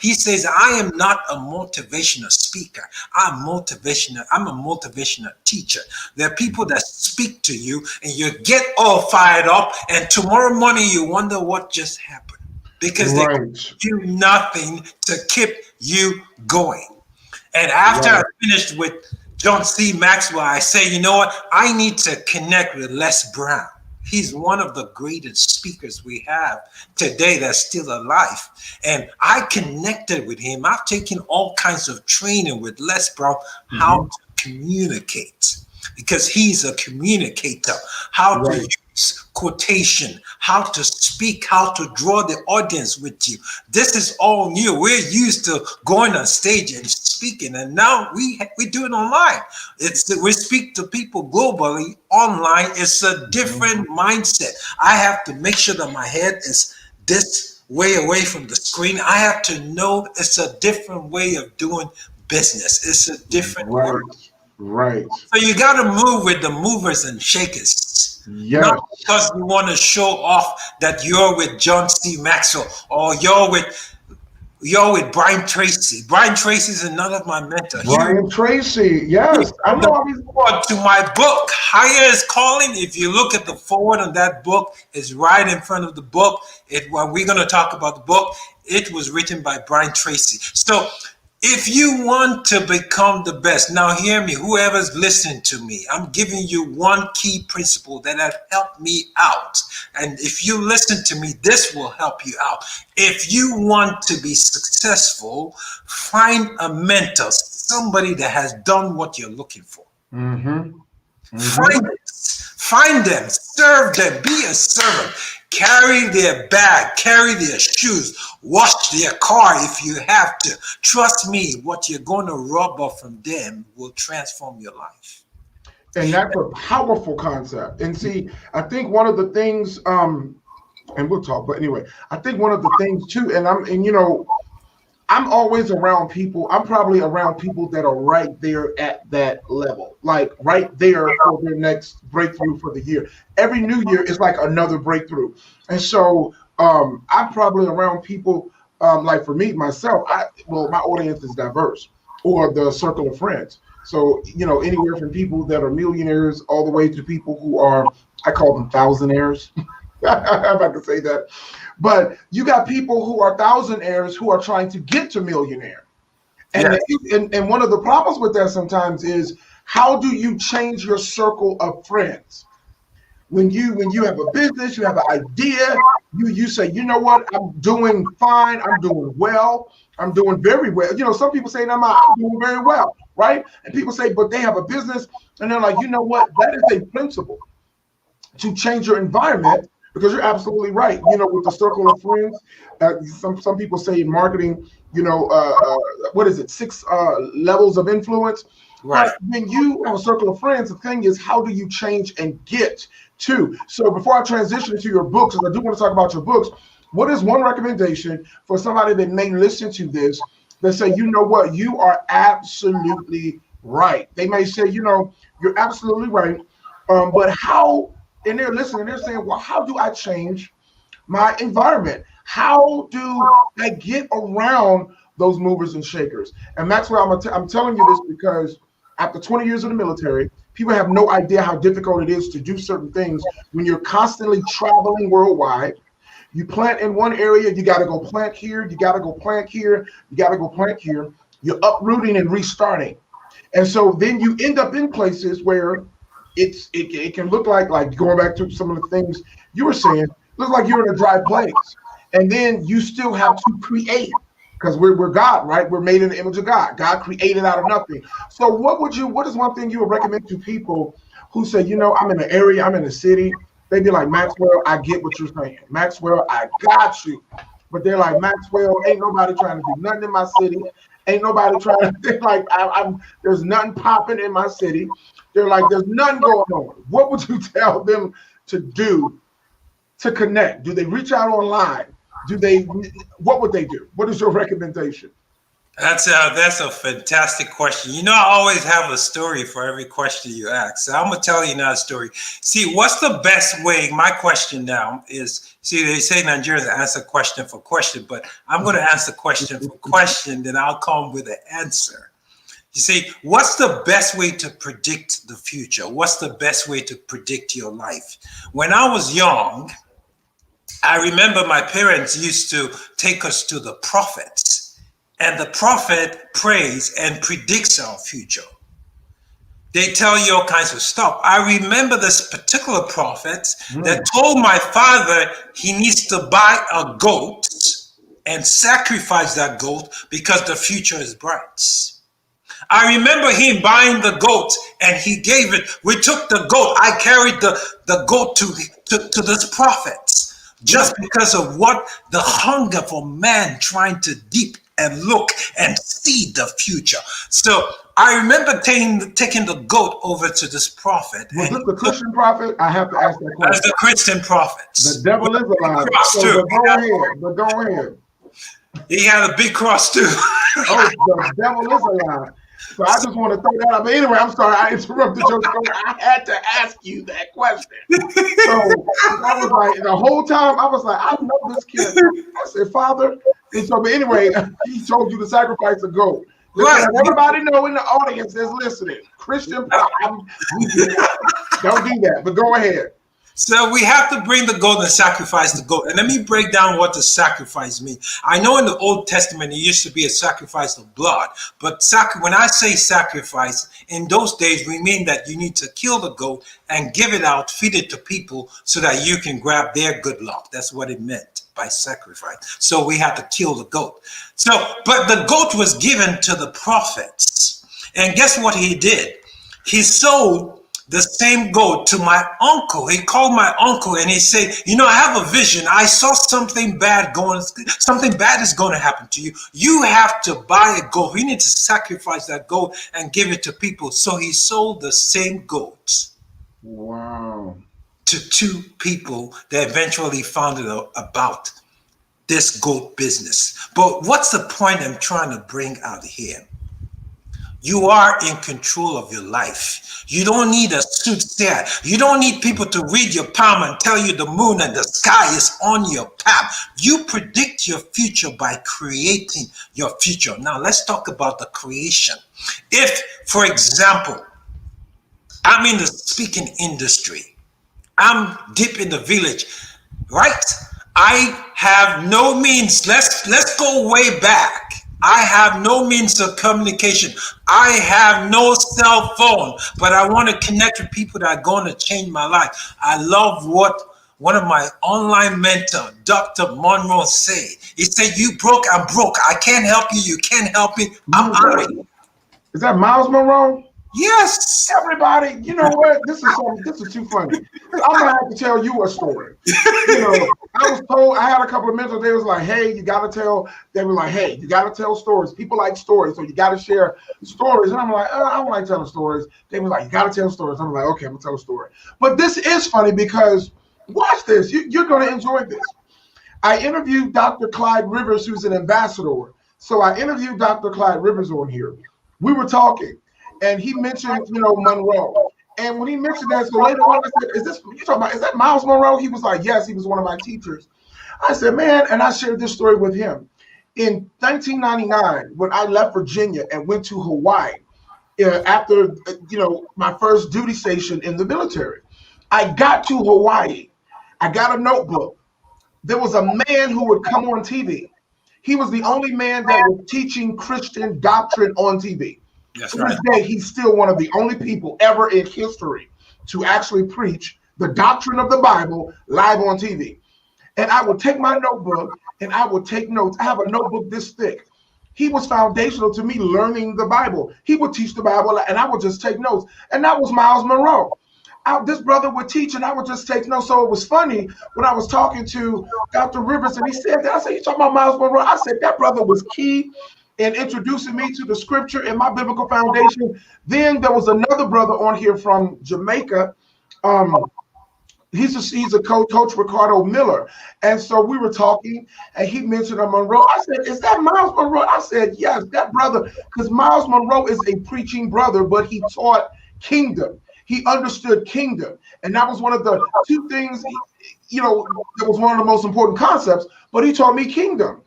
he says, I am not a motivational speaker. I'm a motivational teacher. There are people that speak to you and you get all fired up, and tomorrow morning you wonder what just happened. Because they do nothing to keep you going. And after I finished with John C. Maxwell, I say, you know what? I need to connect with Les Brown. He's one of the greatest speakers we have today that's still alive. And I connected with him. I've taken all kinds of training with Les Brown, how to communicate, because he's a communicator. How do you quotation, how to speak, how to draw the audience with you. This is all new. We're used to going on stage and speaking, and now we do it online. We speak to people globally online. It's a different mindset. I have to make sure that my head is this way away from the screen. I have to know it's a different way of doing business. It's a different world. Right. So you got to move with the movers and shakers. Yes. Not because you want to show off that you're with John C. Maxwell or you're with Brian Tracy. Brian Tracy is another of my mentors. Brian Tracy, yes. I know. To my book, Higher is Calling. If you look at the forward on that book, it's right in front of the book. When we're going to talk about the book, it was written by Brian Tracy. So if you want to become the best, now hear me, whoever's listening to me, I'm giving you one key principle that has helped me out. And if you listen to me, this will help you out. If you want to be successful, find a mentor, somebody that has done what you're looking for. Find them, serve them, be a servant. Carry their bag, carry their shoes, wash their car if you have to. Trust me, what you're going to rub off from them will transform your life. And that's a powerful concept. And see, I think one of the things, and we'll talk, but anyway, I think one of the things too, I'm always around people. I'm probably around people that are right there at that level, like right there for their next breakthrough for the year. Every new year is like another breakthrough. And so I'm probably around people like for me, myself, my audience is diverse, or the circle of friends. So, anywhere from people that are millionaires all the way to people who are, I call them thousandaires, if I can say that. But you got people who are thousandaires who are trying to get to millionaire. And, yes. and one of the problems with that sometimes is, how do you change your circle of friends? When you have a business, you have an idea, you say, you know what, I'm doing fine, I'm doing well, I'm doing very well. Some people say, I'm doing very well, right? And people say, but they have a business, and they're like, you know what, that is a principle to change your environment. Because you're absolutely right. With the circle of friends, some people say in marketing, what is it, 6 levels of influence? Right. But when you have a circle of friends, the thing is, how do you change and get to? So before I transition to your books, because I do want to talk about your books, what is one recommendation for somebody that may listen to this that say, you know what, you are absolutely right? They may say, you're absolutely right, but how? And they're listening, they're saying, well, how do I change my environment? How do I get around those movers and shakers? And Maxwell, I'm telling you this because after 20 years in the military, people have no idea how difficult it is to do certain things when you're constantly traveling worldwide. You plant in one area, you got to go plant here, you got to go plant here, you got to go plant here. You're uprooting and restarting. And so then you end up in places where it can look like going back to some of the things you were saying, looks like you're in a dry place. And then you still have to create, because we're God, right? We're made in the image of God. God created out of nothing. So what is one thing you would recommend to people who say, I'm in an area, I'm in a city? They'd be like, Maxwell, I get what you're saying. Maxwell, I got you. But they're like, Maxwell, ain't nobody trying to do nothing in my city. Ain't nobody trying to think like there's nothing popping in my city. They're like, there's nothing going on. What would you tell them to do to connect? Do they reach out online? What would they do? What is your recommendation? That's a fantastic question. I always have a story for every question you ask. So I'm going to tell you now a story. See, what's the best way? My question now is, they say Nigerians answer question for question, but I'm going to answer question for question, then I'll come with an answer. You see, what's the best way to predict the future? What's the best way to predict your life? When I was young, I remember my parents used to take us to the prophets, and the prophet prays and predicts our future. They tell you all kinds of stuff. I remember this particular prophet that told my father he needs to buy a goat and sacrifice that goat because the future is bright. I remember him buying the goat and he gave it. We took the goat. I carried the goat to this prophet just because of what the hunger for man trying to deep and look and see the future. So I remember taking the goat over to this prophet. Was this the Christian prophet? I have to ask that question. As the Christian prophets. The devil is alive. So but go ahead. He had a big cross too. Oh, the devil is alive. So I just want to throw that out. But anyway, I'm sorry I interrupted your story. I had to ask you that question. So I was like, the whole time I was like, I know this kid. I said, Father. And so, but anyway, he told you to sacrifice a goat. Right. Everybody know in the audience that's listening. Christian, don't do that. But go ahead. So we have to bring the goat and sacrifice the goat. And let me break down what the sacrifice means. I know in the Old Testament, it used to be a sacrifice of blood. But when I say sacrifice, in those days, we mean that you need to kill the goat and give it out, feed it to people so that you can grab their good luck. That's what it meant by sacrifice. So we had to kill the goat. But the goat was given to the prophets. And guess what he did? He sold the same goat to my uncle. He called my uncle and he said, I have a vision. I saw something bad is going to happen to you. You have to buy a goat. You need to sacrifice that goat and give it to people. So he sold the same goat. Wow. To two people that eventually found out about this goat business. But what's the point I'm trying to bring out here? You are in control of your life. You don't need a soothsayer. You don't need people to read your palm and tell you the moon and the sky is on your path. You predict your future by creating your future. Now, let's talk about the creation. If, for example, I'm in the speaking industry, I'm deep in the village, right? I have no means. Let's go way back. I have no means of communication. I have no cell phone, but I want to connect with people that are going to change my life. I love what one of my online mentors, Dr. Monroe, said. He said, "You broke, I'm broke. I can't help you. You can't help me. I'm out." Is that Miles Monroe? Yes. Everybody, you know what? This is too funny. I'm gonna have to tell you a story. I was told, I had a couple of mentors, they was like, hey, you gotta tell stories. People like stories, so you gotta share stories. And I'm like, I don't like telling stories. They were like, you gotta tell stories. I'm like, okay, I'm gonna tell a story. But this is funny because watch this, you're gonna enjoy this. I interviewed Dr. Clyde Rivers, who's an ambassador. So I interviewed Dr. Clyde Rivers on here. We were talking. And he mentioned, Monroe. And when he mentioned that, so later on, I said, is that Miles Monroe? He was like, yes, he was one of my teachers. I said, man, and I shared this story with him. In 1999, when I left Virginia and went to Hawaii, after, my first duty station in the military, I got to Hawaii. I got a notebook. There was a man who would come on TV. He was the only man that was teaching Christian doctrine on TV. That's to right. this day, he's still one of the only people ever in history to actually preach the doctrine of the Bible live on TV. And I would take my notebook and I would take notes. I have a notebook this thick. He was foundational to me learning the Bible. He would teach the Bible and I would just take notes. And that was Miles Monroe. This brother would teach and I would just take notes. So it was funny when I was talking to Dr. Rivers and he said that. I said, you talking about Miles Monroe? I said, that brother was key in introducing me to the scripture and my biblical foundation. Then there was another brother on here from Jamaica. He's a coach Ricardo Miller. And so we were talking and he mentioned a Monroe. I said, is that Miles Monroe? I said, yes, that brother, because Miles Monroe is a preaching brother, but he taught kingdom. He understood kingdom. And that was one of the two things, that was one of the most important concepts, but he taught me kingdom.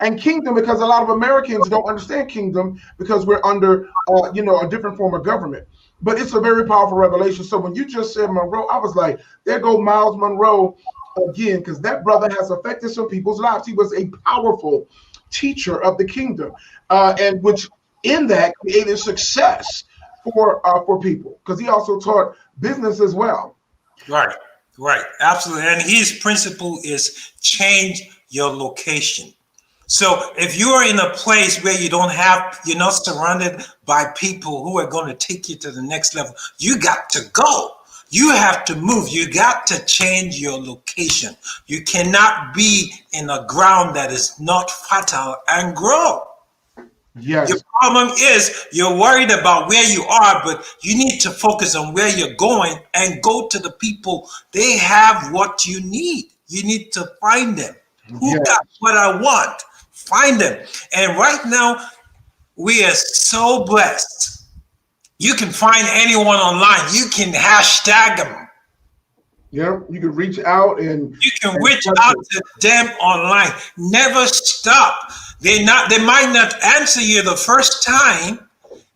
And kingdom, because a lot of Americans don't understand kingdom because we're under, a different form of government. But it's a very powerful revelation. So when you just said Monroe, I was like, there go Miles Monroe again, because that brother has affected some people's lives. He was a powerful teacher of the kingdom, and which in that created success for people, because he also taught business as well. Right, absolutely. And his principle is change your location. So if you are in a place where you're not surrounded by people who are going to take you to the next level, you got to go. You have to move. You got to change your location. You cannot be in a ground that is not fertile and grow. Yes. Your problem is you're worried about where you are, but you need to focus on where you're going and go to the people. They have what you need. You need to find them. Who got what I want? Find them. And right now, we are so blessed. You can find anyone online. You can hashtag them. Yeah, you can reach out and you can reach out to them online. Never stop. They might not answer you the first time.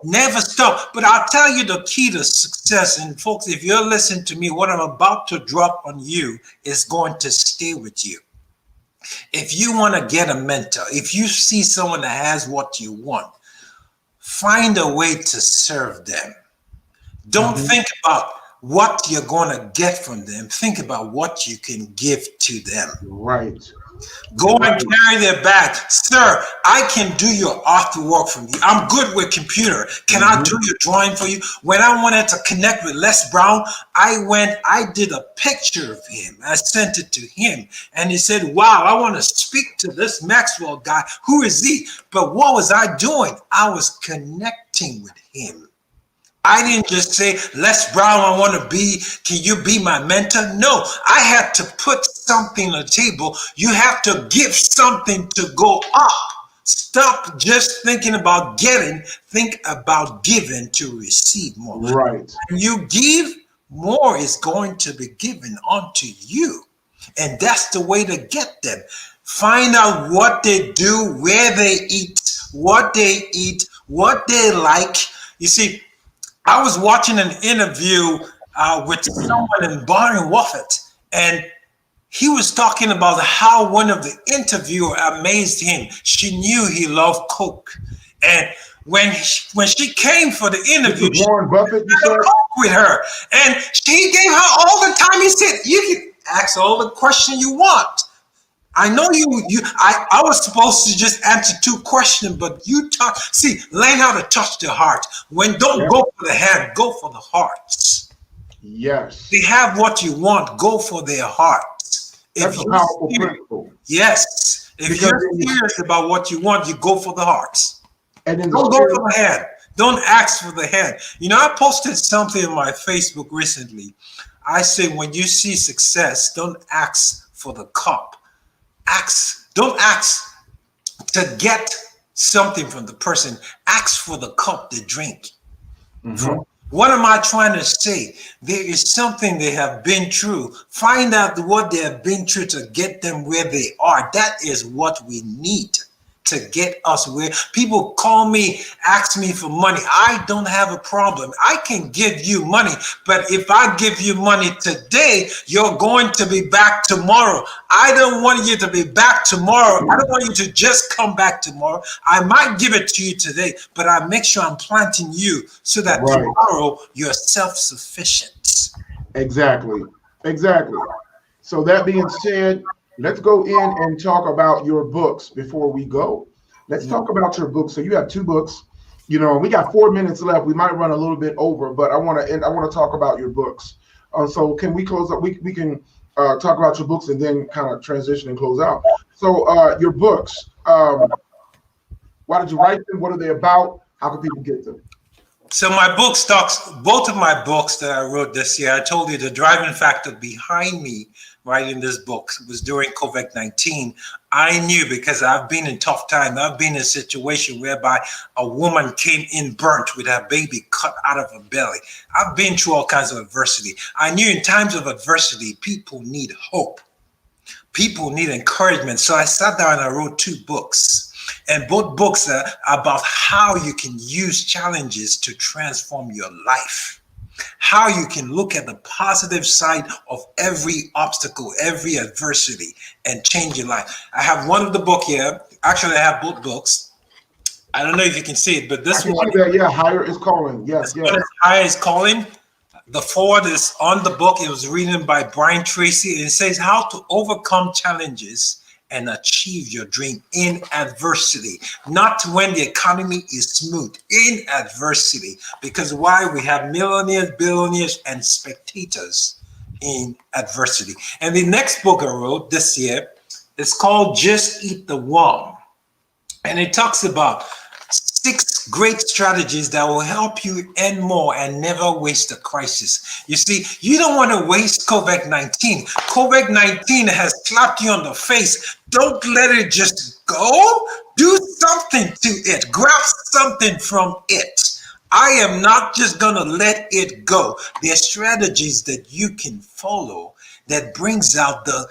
Never stop. But I'll tell you the key to success. And folks, if you're listening to me, what I'm about to drop on you is going to stay with you. If you want to get a mentor, if you see someone that has what you want, find a way to serve them. Don't think about what you're going to get from them. Think about what you can give to them. Right. Go and carry their bag. Sir, I can do your artwork for you. I'm good with computer. Can I do your drawing for you? When I wanted to connect with Les Brown, I did a picture of him. I sent it to him. And he said, wow, I want to speak to this Maxwell guy. Who is he? But what was I doing? I was connecting with him. I didn't just say, Les Brown, I want to be, can you be my mentor? No, I had to put something on the table. You have to give something to go up. Stop just thinking about getting, think about giving to receive more. Right. When you give, more is going to be given unto you. And that's the way to get them. Find out what they do, where they eat, what they like. You see, I was watching an interview with someone in Warren Buffett, and he was talking about how one of the interviewer amazed him. She knew he loved Coke, and when she came for the interview, Warren Buffett, she had Coke with her, and he gave her all the time. He said, "You can ask all the questions you want. I know I was supposed to just answer 2 questions, but you talk. See, learn how to touch the heart. Don't go for the hand, go for the hearts. Yes. They have what you want, go for their hearts. That's a powerful principle. Yes. If you're serious about what you want, you go for the hearts. And then don't go for the hand. Don't ask for the hand. You know, I posted something on my Facebook recently. I said, when you see success, don't ask for the cup. Don't ask to get something from the person. Ask for the cup to drink. What am I trying to say? There is something they have been through. Find out what they have been through to get them where they are. That is what we need to get us where people call me, ask me for money. I don't have a problem. I can give you money, but if I give you money today, you're going to be back tomorrow. I don't want you to be back tomorrow. I don't want you to just come back tomorrow. I might give it to you today, but I make sure I'm planting you so that tomorrow you're self-sufficient. Exactly. So that being said, let's go in and talk about your books before we go. Let's talk about your books. So you have 2 books. You know, we got 4 minutes left. We might run a little bit over, but I want to talk about your books. So can we close up? We can talk about your books and then kind of transition and close out. So your books, why did you write them? What are they about? How can people get them? So my book stocks, both of my books that I wrote this year, I told you the driving factor behind me writing this book was during COVID-19. I knew, because I've been in tough times. I've been in a situation whereby a woman came in burnt with her baby cut out of her belly. I've been through all kinds of adversity. I knew in times of adversity, people need hope. People need encouragement. So I sat down and I wrote 2 books. And both books are about how you can use challenges to transform your life. How you can look at the positive side of every obstacle, every adversity, and change your life. I have one of the book here. Actually, I have both books. I don't know if you can see it, but this one. Yeah, Higher is Calling. Yes. Higher is Calling. The forward is on the book. It was written by Brian Tracy. And it says how to overcome challenges and achieve your dream in adversity, not when the economy is smooth, in adversity. Because why? We have millionaires, billionaires, and spectators in adversity. And the next book I wrote this year is called Just Eat the Worm. And it talks about 6 great strategies that will help you earn more and never waste a crisis. You see, you don't want to waste COVID-19. COVID-19 has slapped you on the face. Don't let it just go. Do something to it. Grab something from it. I am not just going to let it go. There are strategies that you can follow that brings out the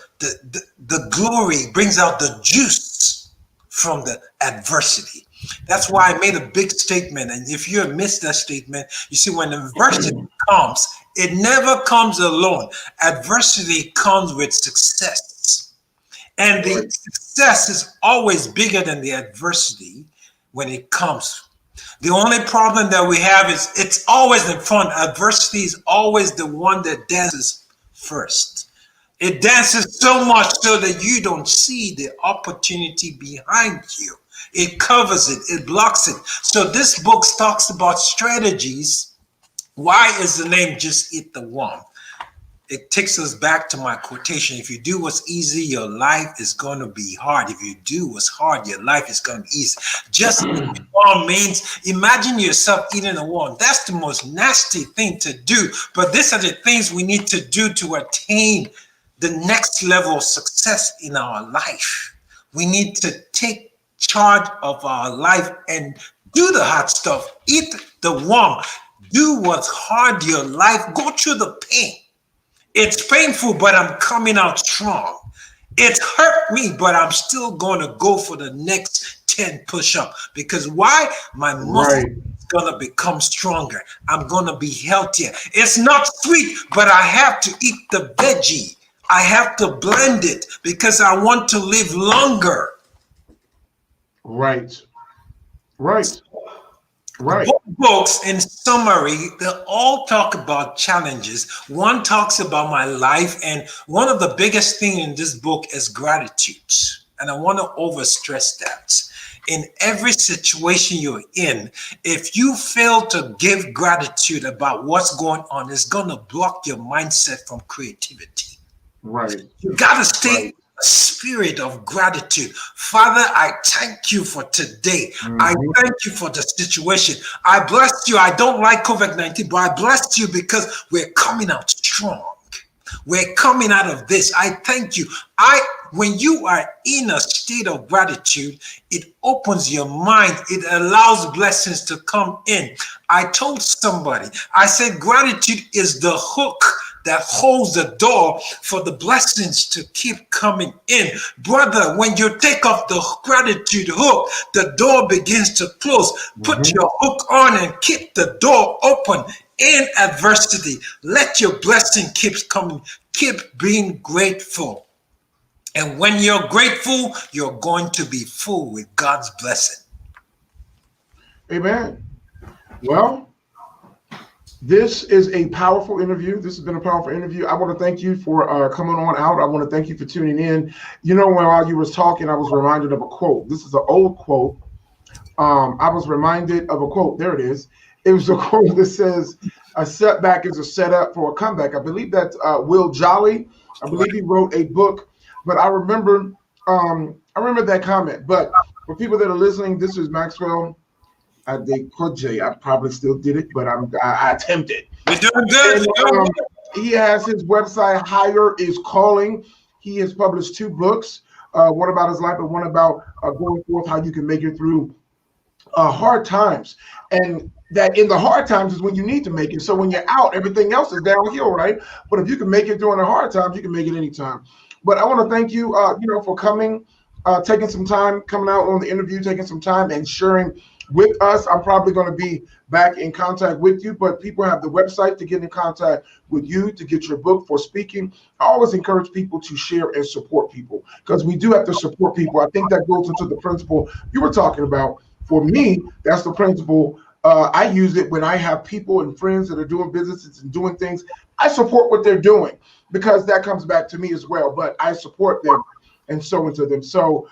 glory, brings out the juice from the adversity. That's why I made a big statement. And if you have missed that statement, you see, when adversity comes, it never comes alone. Adversity comes with success. And the success is always bigger than the adversity when it comes. The only problem that we have is it's always in front. Adversity is always the one that dances first. It dances so much so that you don't see the opportunity behind you. It covers it, it blocks it. So this book talks about strategies. Why is the name Just Eat the Worm? It takes us back to my quotation. If you do what's easy, your life is going to be hard. If you do what's hard, your life is going to be easy. Just eat the worm means imagine yourself eating a worm. That's the most nasty thing to do. But these are the things we need to do to attain the next level of success in our life. We need to take charge of our life and do the hard stuff. Eat the worm. Do what's hard your life. Go through the pain. It's painful, but I'm coming out strong. It hurt me, but I'm still going to go for the next 10 push-ups. Because why? My muscle is going to become stronger. I'm going to be healthier. It's not sweet, but I have to eat the veggie. I have to blend it because I want to live longer. Right. Both books, in summary, they all talk about challenges. One talks about my life, and one of the biggest things in this book is gratitude. And I want to overstress that. In every situation you're in, if you fail to give gratitude about what's going on, it's going to block your mindset from creativity. Right. You got to stay a spirit of gratitude. Father, I thank you for today. I thank you for the situation. I bless you. I don't like COVID-19, but I bless you because we're coming out strong. We're coming out of this. I thank you. When you are in a state of gratitude, it opens your mind. It allows blessings to come in. I told somebody, I said, gratitude is the hook that holds the door for the blessings to keep coming in. Brother, when you take off the gratitude hook, the door begins to close. Put your hook on and keep the door open in adversity. Let your blessing keep coming. Keep being grateful. And when you're grateful, you're going to be full with God's blessing. Amen. Well, this is a powerful interview. This has been a powerful interview. I want to thank you for coming on out. I want to thank you for tuning in. You know, while you was talking, I was reminded of a quote. This is an old quote. I was reminded of a quote. There it is. It was a quote that says, "A setback is a setup for a comeback." I believe that's Will Jolly. I believe he wrote a book. But I remember that comment. But for people that are listening, this is Maxwell Adekoje. I probably still did it, but I attempted. You're doing good. And, he has his website, Higher is Calling. He has published 2 books, one about his life and one about going forth, how you can make it through hard times. And that in the hard times is when you need to make it. So when you're out, everything else is downhill, right? But if you can make it during the hard times, you can make it anytime. But I want to thank you, for coming, taking some time, coming out on the interview, taking some time and sharing with us. I'm probably going to be back in contact with you, but people have the website to get in contact with you, to get your book, for speaking. I always encourage people to share and support people, because we do have to support people. I think that goes into the principle you were talking about. For me, that's the principle. I use it when I have people and friends that are doing businesses and doing things. I support what they're doing, because that comes back to me as well, but I support them. and sow into them. So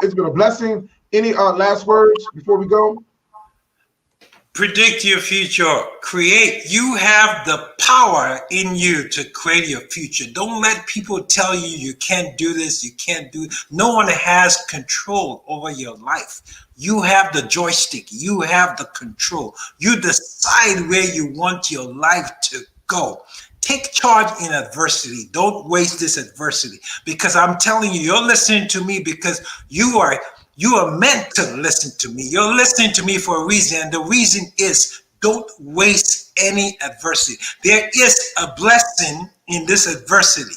it's been a blessing. Any last words before we go? Predict your future. Create. You have the power in you to create your future. Don't let people tell you you can't do this, you can't do it. No one has control over your life. You have the joystick. You have the control. You decide where you want your life to go. Take charge in adversity. Don't waste this adversity, because I'm telling you, you're listening to me because you are meant to listen to me. You're listening to me for a reason, and the reason is don't waste any adversity. There is a blessing in this adversity.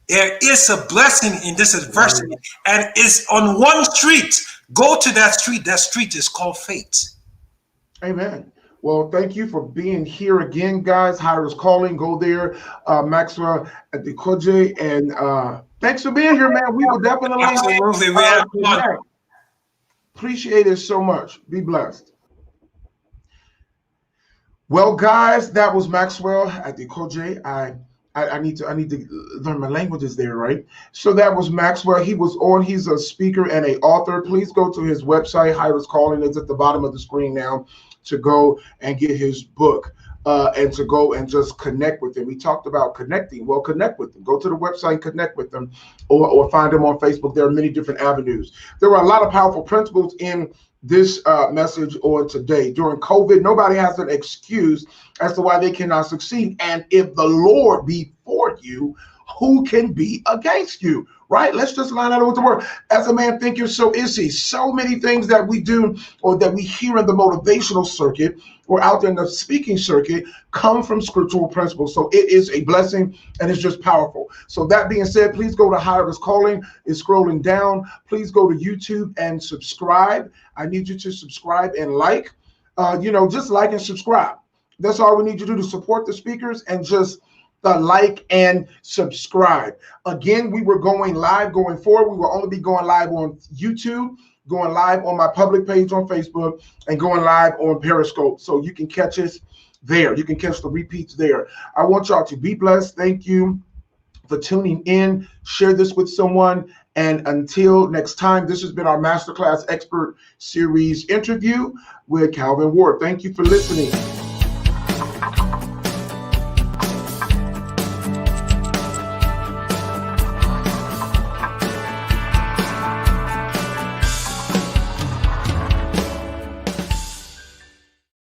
There is a blessing in this adversity, and it's on one street. Go to that street. That street is called faith. Amen. Well, thank you for being here again, guys. Hires Calling. Go there. Maxwell Adekoje. And thanks for being here, man. We will definitely Absolutely. We have fun. Appreciate it so much. Be blessed. Well, guys, that was Maxwell Adekoje. I need to learn my languages there, right? So that was Maxwell. He's a speaker and an author. Please go to his website. Hires Calling. It's at the bottom of the screen now, to go and get his book and to go and just connect with him. We talked about connecting. Well, connect with him. Go to the website, connect with them, or find him on Facebook. There are many different avenues. There are a lot of powerful principles in this message on today. During COVID, nobody has an excuse as to why they cannot succeed. And if the Lord be for you, who can be against you? Right? Let's just line out with the word. As a man thinketh, so is he. So many things that we do or that we hear in the motivational circuit or out there in the speaking circuit come from scriptural principles. So it is a blessing and it's just powerful. So that being said, please go to Hires Calling. It's scrolling down. Please go to YouTube and subscribe. I need you to subscribe and like. Just like and subscribe. That's all we need you to do to support the speakers, and just like and subscribe. Again, we were going live going forward. We will only be going live on YouTube, going live on my public page on Facebook, and going live on Periscope. So you can catch us there. You can catch the repeats there. I want y'all to be blessed. Thank you for tuning in. Share this with someone. And until next time, this has been our Masterclass Expert Series interview with Calvin Ward. Thank you for listening.